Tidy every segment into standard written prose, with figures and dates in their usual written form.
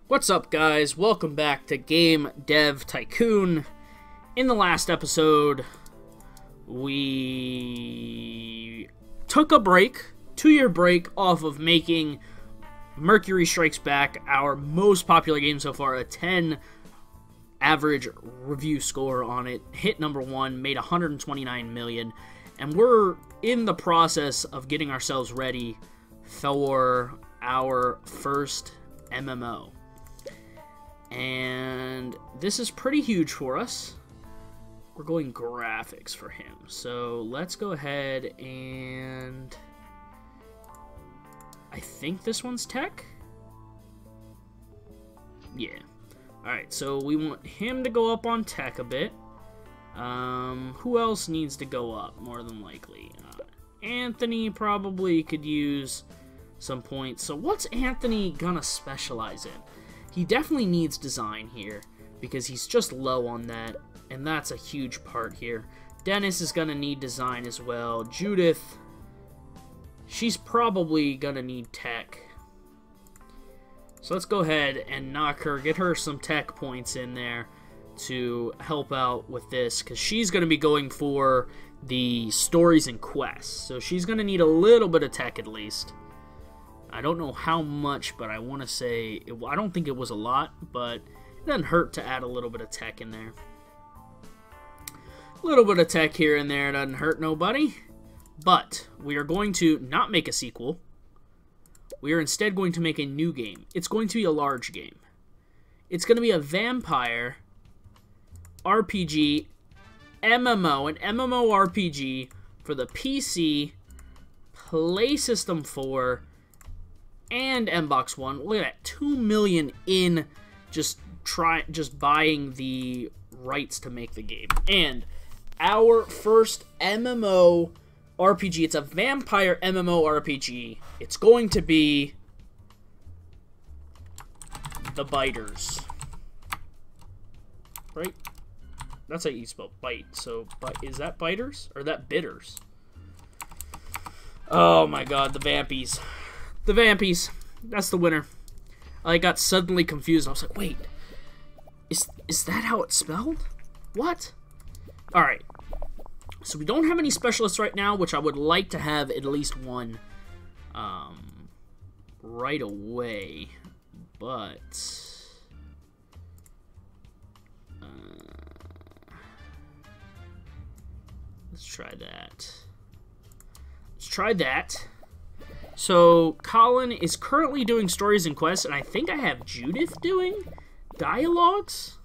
What's up, guys? Welcome back to Game Dev Tycoon. In the last episode, we took a break, 2-year break, off of making Mercury Strikes Back our most popular game so far, a 10 average review score on it, hit #1, made 129 million, and we're in the process of getting ourselves ready for our first MMO. And this is pretty huge for us. We're going graphics for him. So let's go ahead and... I think this one's tech? Yeah. Alright, so we want him to go up on tech a bit. Who else needs to go up, more than likely? Anthony probably could use some points. So what's Anthony gonna specialize in? He definitely needs design here, because he's just low on that, and that's a huge part here. Dennis is gonna need design as well. Judith, she's probably gonna need tech. So let's go ahead and knock her, get her some tech points in there to help out with this, because she's gonna be going for the stories and quests. So she's gonna need a little bit of tech at least. I don't know how much, but I want to say... I don't think it was a lot, but it doesn't hurt to add a little bit of tech in there. A little bit of tech here and there doesn't hurt nobody. But we are going to not make a sequel. We are instead going to make a new game. It's going to be a large game. It's going to be a vampire RPG MMO, an MMORPG for the PC, PlaySystem 4, and Xbox One. Look at that, 2 million in just buying the rights to make the game. And our first MMO RPG, it's a vampire MMO RPG. It's going to be The Biters. Right? That's how you spell bite. So, is that Biters? Or that Bitters? Oh my god, the Vampies. The Vampies. That's the winner. I got suddenly confused. I was like, wait. Is that how it's spelled? What? Alright. So we don't have any specialists right now, which I would like to have at least one right away. But... let's try that. Let's try that. So, Colin is currently doing stories and quests, and I think I have Judith doing dialogues.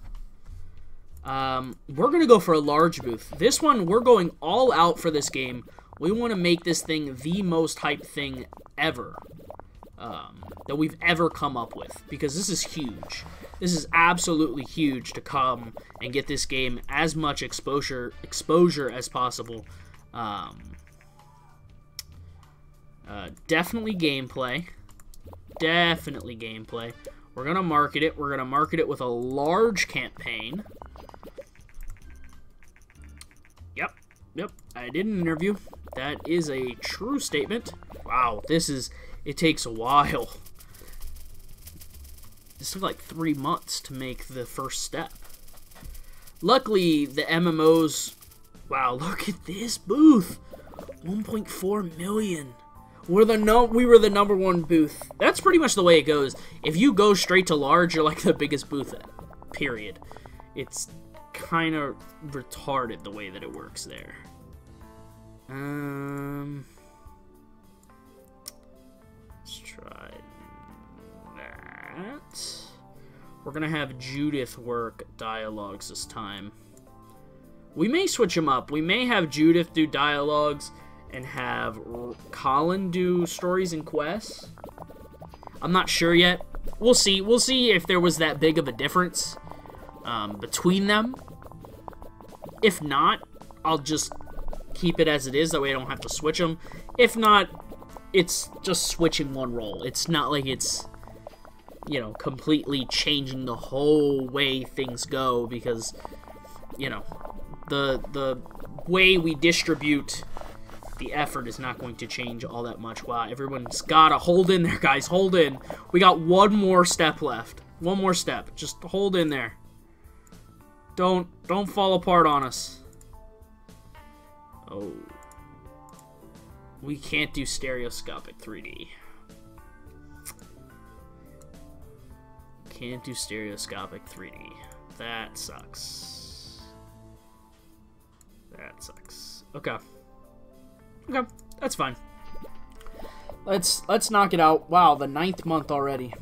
We're going to go for a large booth. This one, we're going all out for this game. We want to make this thing the most hyped thing ever that we've ever come up with, because this is huge. This is absolutely huge to come and get this game as much exposure as possible. Definitely gameplay. Definitely gameplay. We're going to market it. We're going to market it with a large campaign. Yep. I did an interview. That is a true statement. Wow, it takes a while. This took like 3 months to make the first step. Luckily, the MMOs... Wow, look at this booth. 1.4 million. We were the #1 booth. That's pretty much the way it goes. If you go straight to large, you're like the biggest booth, period. It's kind of retarded the way that it works there. Let's try that. We're gonna have Judith work dialogues this time. We may switch them up. We may have Judith do dialogues and have Colin do stories and quests. I'm not sure yet. We'll see. We'll see if there was that big of a difference between them. If not, I'll just keep it as it is. That way I don't have to switch them. If not, it's just switching one role. It's not like it's, you know, completely changing the whole way things go, because, you know, the way we distribute the effort is not going to change all that much. Wow, everyone's gotta hold in there, guys. Hold in. We got one more step left. One more step. Just hold in there. Don't fall apart on us. Oh. We can't do stereoscopic 3D. Can't do stereoscopic 3D. That sucks. That sucks. Okay. Okay, that's fine. Let's knock it out. Wow, the 9th month already,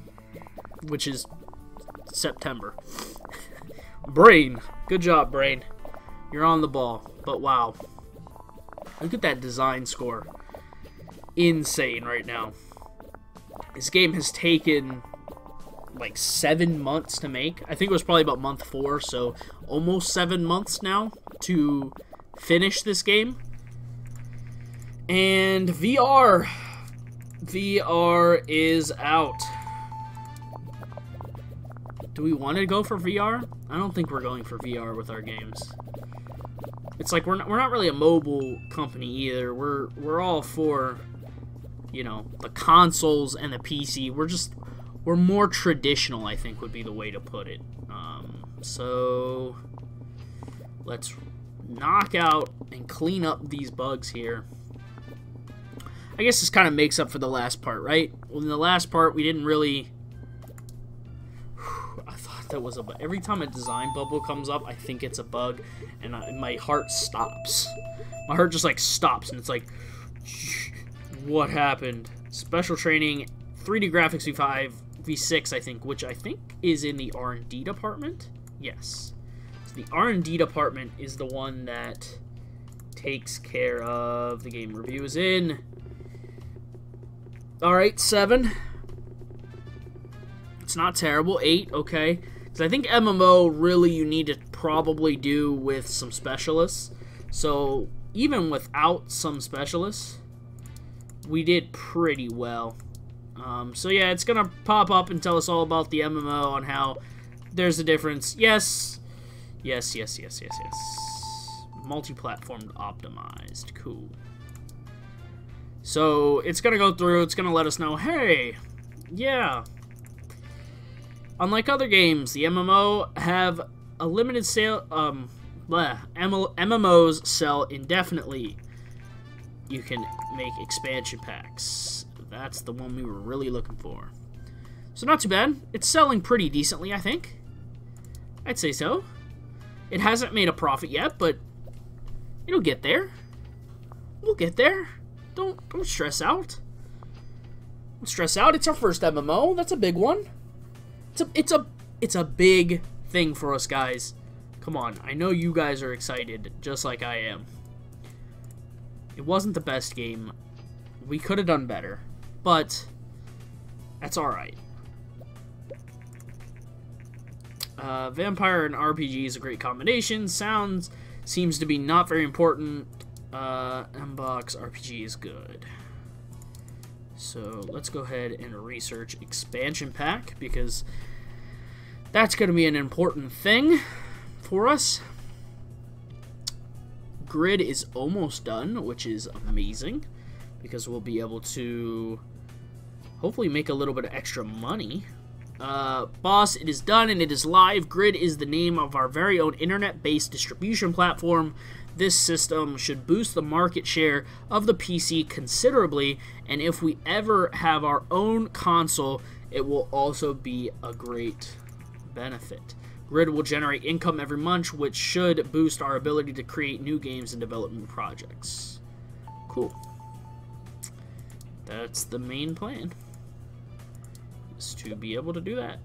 which is September. Brain, good job, Brain. You're on the ball. But wow, look at that design score. Insane right now. This game has taken like 7 months to make. I think it was probably about month 4, so almost 7 months now to finish this game. And VR is out. Do we want to go for VR? I don't think we're going for VR with our games. It's like we're not really a mobile company either. We're all for, you know, the consoles and the PC. We're more traditional, I think would be the way to put it. So let's knock out and clean up these bugs here. I guess this kind of makes up for the last part, right? Well, in the last part, we didn't really... I thought that was a bug. Every time a design bubble comes up, I think it's a bug, and my heart stops. My heart just, like, stops, and it's like... What happened? Special training, 3D graphics V5, V6, I think, which I think is in the R&D department? Yes. So the R&D department is the one that takes care of the game reviews in... Alright, 7. It's not terrible. 8, okay. Because I think MMO, really, you need to probably do with some specialists. So, even without some specialists, we did pretty well. So, yeah, it's going to pop up and tell us all about the MMO and how there's a difference. Yes. Yes, yes, yes, yes, yes. Multi-platform optimized. Cool. So, it's going to go through, it's going to let us know, hey, yeah. Unlike other games, the MMO have a limited sale, MMOs sell indefinitely. You can make expansion packs. That's the one we were really looking for. So, not too bad. It's selling pretty decently, I think. I'd say so. It hasn't made a profit yet, but it'll get there. We'll get there. Don't stress out. Don't stress out. It's our first MMO. That's a big one. It's a big thing for us, guys. Come on. I know you guys are excited, just like I am. It wasn't the best game. We could have done better, but that's all right. Vampire and RPG is a great combination. Sounds seems to be not very important. Mbox RPG is good. So let's go ahead and research expansion pack, because that's going to be an important thing for us. Grid is almost done, which is amazing, because we'll be able to hopefully make a little bit of extra money. Boss, it is done and it is live. Grid is the name of our very own internet-based distribution platform. This system should boost the market share of the PC considerably, and if we ever have our own console, it will also be a great benefit. Grid will generate income every month, which should boost our ability to create new games and develop new projects. Cool. That's the main plan, is to be able to do that.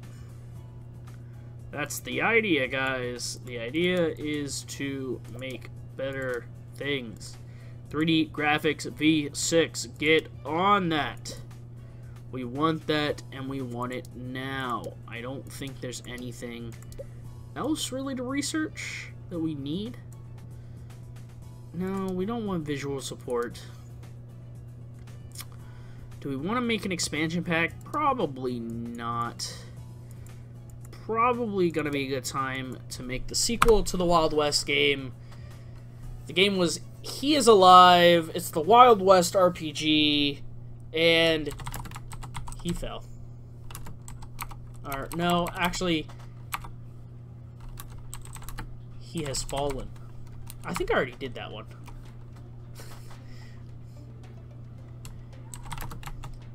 That's the idea, guys. The idea is to make better things. 3D graphics V6, get on that. We want that, and we want it now. I don't think there's anything else really to research that we need. No, we don't want visual support. Do we want to make an expansion pack? Probably not. Probably gonna be a good time to make the sequel to the Wild West game. The game was He Is Alive. It's the Wild West RPG, and he fell. Or, no, actually, he has fallen. I think I already did that one.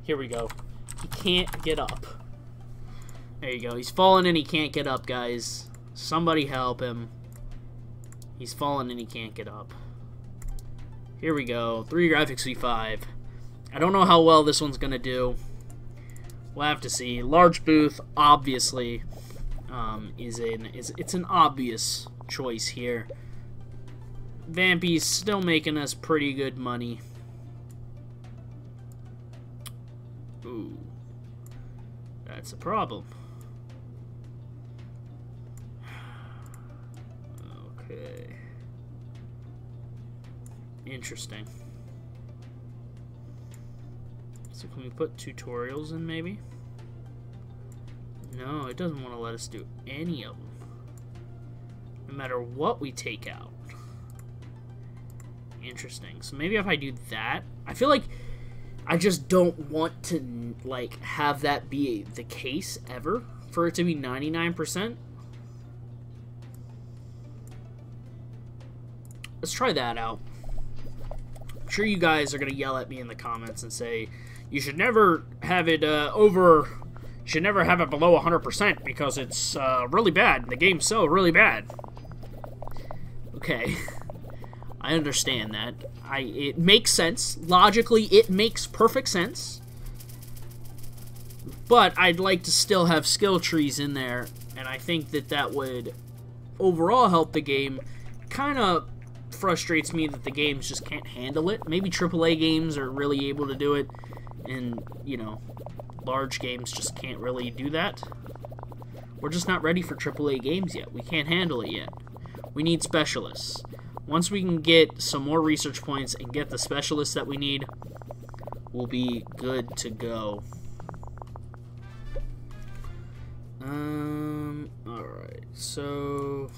Here we go. He can't get up. There you go. He's fallen and he can't get up, guys. Somebody help him. He's fallen and he can't get up. Here we go. 3 graphics V5. I don't know how well this one's gonna do. We'll have to see. Large booth, obviously, it's an obvious choice here. Vampy's still making us pretty good money. Ooh, that's a problem. Okay. Interesting. So can we put tutorials in, maybe? No, it doesn't want to let us do any of them. No matter what we take out. Interesting. So maybe if I do that, I feel like I just don't want to, like, have that be the case ever. For it to be 99%. Let's try that out. I'm sure you guys are going to yell at me in the comments and say, you should never have it you should never have it below 100% because it's really bad. The game's so really bad. Okay. I understand that. It makes sense. Logically, it makes perfect sense. But I'd like to still have skill trees in there, and I think that that would overall help the game. Kind of frustrates me that the games just can't handle it. Maybe AAA games are really able to do it, and, you know, large games just can't really do that. We're just not ready for AAA games yet. We can't handle it yet. We need specialists. Once we can get some more research points and get the specialists that we need, we'll be good to go. Alright, so...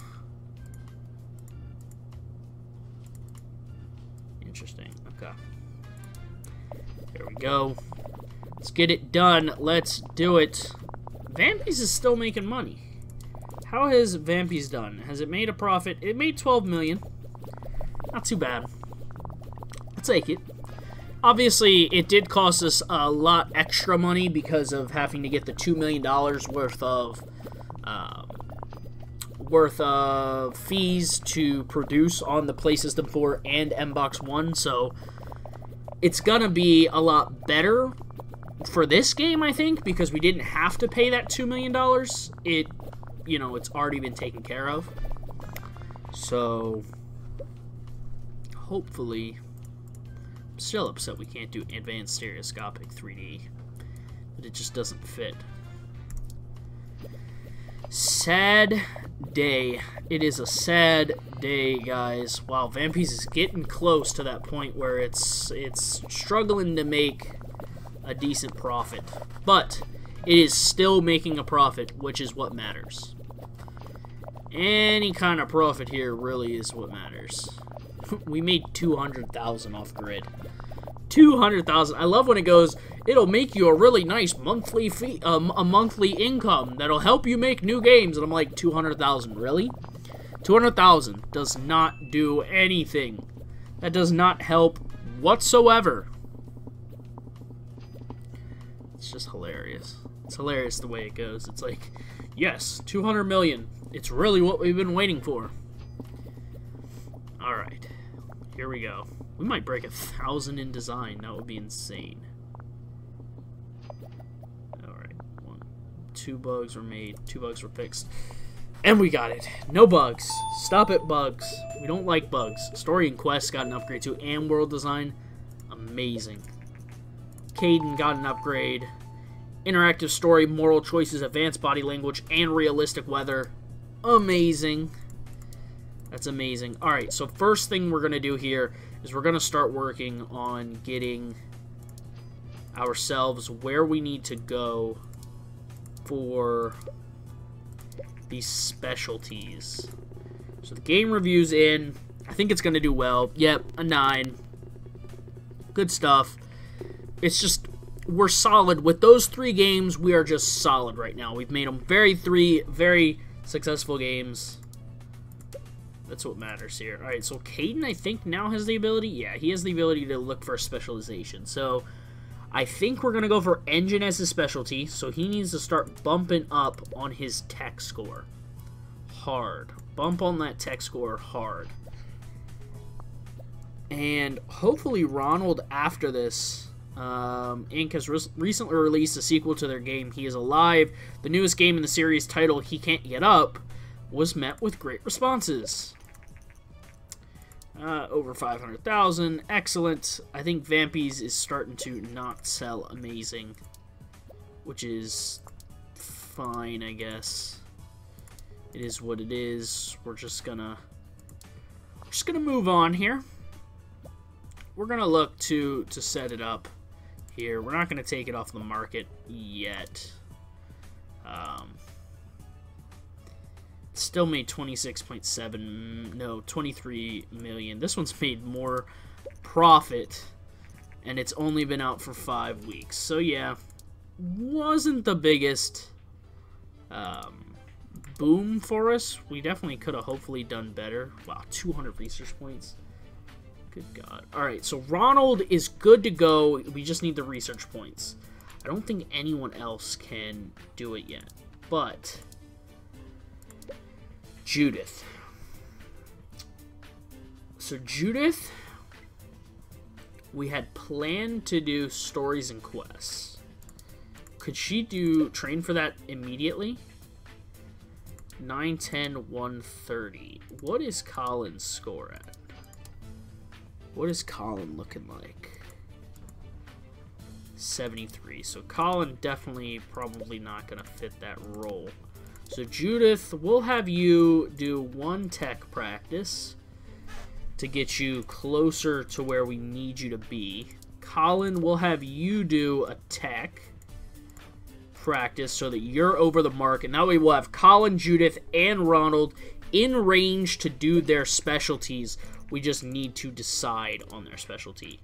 Interesting, okay. There we go. Let's get it done. Let's do it. Vampy's is still making money. How has Vampy's done? Has it made a profit? It made 12 million. Not too bad. I'll take it. Obviously, it did cost us a lot extra money because of having to get the $2 million worth of fees to produce on the Play System 4 and Mbox One. So it's gonna be a lot better for this game, I think, because we didn't have to pay that $2 million. It, you know, it's already been taken care of. So hopefully, I'm still upset we can't do advanced stereoscopic 3D, but it just doesn't fit. Sad day. It is a sad day, guys. Wow, Vampy's is getting close to that point where it's struggling to make a decent profit, but it is still making a profit, which is what matters. Any kind of profit here really is what matters. We made 200,000 off grid. 200,000. I love when it goes, it'll make you a really nice monthly fee, a monthly income that'll help you make new games. And I'm like, 200,000, really? 200,000 does not do anything. That does not help whatsoever. It's just hilarious. It's hilarious the way it goes. It's like, yes, 200 million. It's really what we've been waiting for. Alright. Here we go. We might break 1,000 in design. That would be insane. Alright. 2 bugs were made. 2 bugs were fixed. And we got it. No bugs. Stop it, bugs. We don't like bugs. Story and Quest got an upgrade too. And world design. Amazing. Caden got an upgrade. Interactive story, moral choices, advanced body language, and realistic weather. Amazing. That's amazing. Alright, so first thing we're going to do here is we're going to start working on getting ourselves where we need to go for these specialties. So the game review's in. I think it's going to do well. Yep, a 9. Good stuff. It's just, we're solid. With those 3 games, we are just solid right now. We've made them 3 very successful games. That's what matters here. Alright, so Caden, I think, now has the ability. Yeah, he has the ability to look for specialization. So, I think we're going to go for engine as his specialty. So, he needs to start bumping up on his tech score. Hard. Bump on that tech score hard. And hopefully Ronald, after this, Inc. has recently released a sequel to their game, He Is Alive. The newest game in the series, titled He Can't Get Up, was met with great responses. Over 500,000. Excellent. I think Vampy's is starting to not sell amazing, which is fine, I guess. It is what it is. We're just gonna move on here. We're gonna look to set it up here. We're not gonna take it off the market yet. Still made 26.7, no, 23 million. This one's made more profit, and it's only been out for 5 weeks. So yeah, wasn't the biggest boom for us. We definitely could have hopefully done better. Wow, 200 research points. Good God. Alright, so Ronald is good to go. We just need the research points. I don't think anyone else can do it yet, but Judith. So Judith, we had planned to do stories and quests. Could she train for that immediately? 9, 10, 130. What is Colin's score at? What is Colin looking like? 73. So Colin definitely probably not going to fit that role. So Judith, we'll have you do 1 tech practice to get you closer to where we need you to be. Colin, we'll have you do a tech practice so that you're over the mark. And that way we'll have Colin, Judith, and Ronald in range to do their specialties. We just need to decide on their specialty.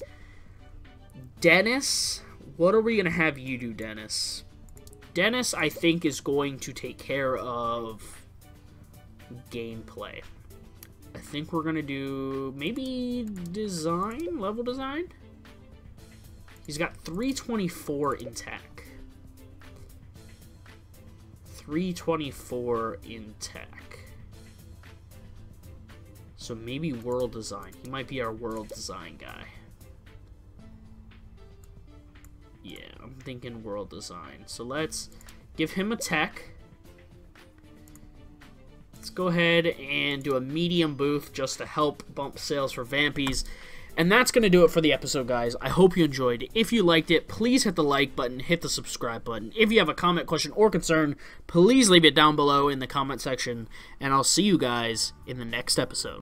Dennis, what are we going to have you do, Dennis? Dennis, I think, is going to take care of gameplay. I think we're going to do maybe design, level design. He's got 324 in tech. 324 in tech. So maybe world design. He might be our world design guy. Yeah, I'm thinking world design. So let's give him a tech. Let's go ahead and do a medium booth just to help bump sales for Vampies. And that's going to do it for the episode, guys. I hope you enjoyed. If you liked it, please hit the like button, hit the subscribe button. If you have a comment, question, or concern, please leave it down below in the comment section. And I'll see you guys in the next episode.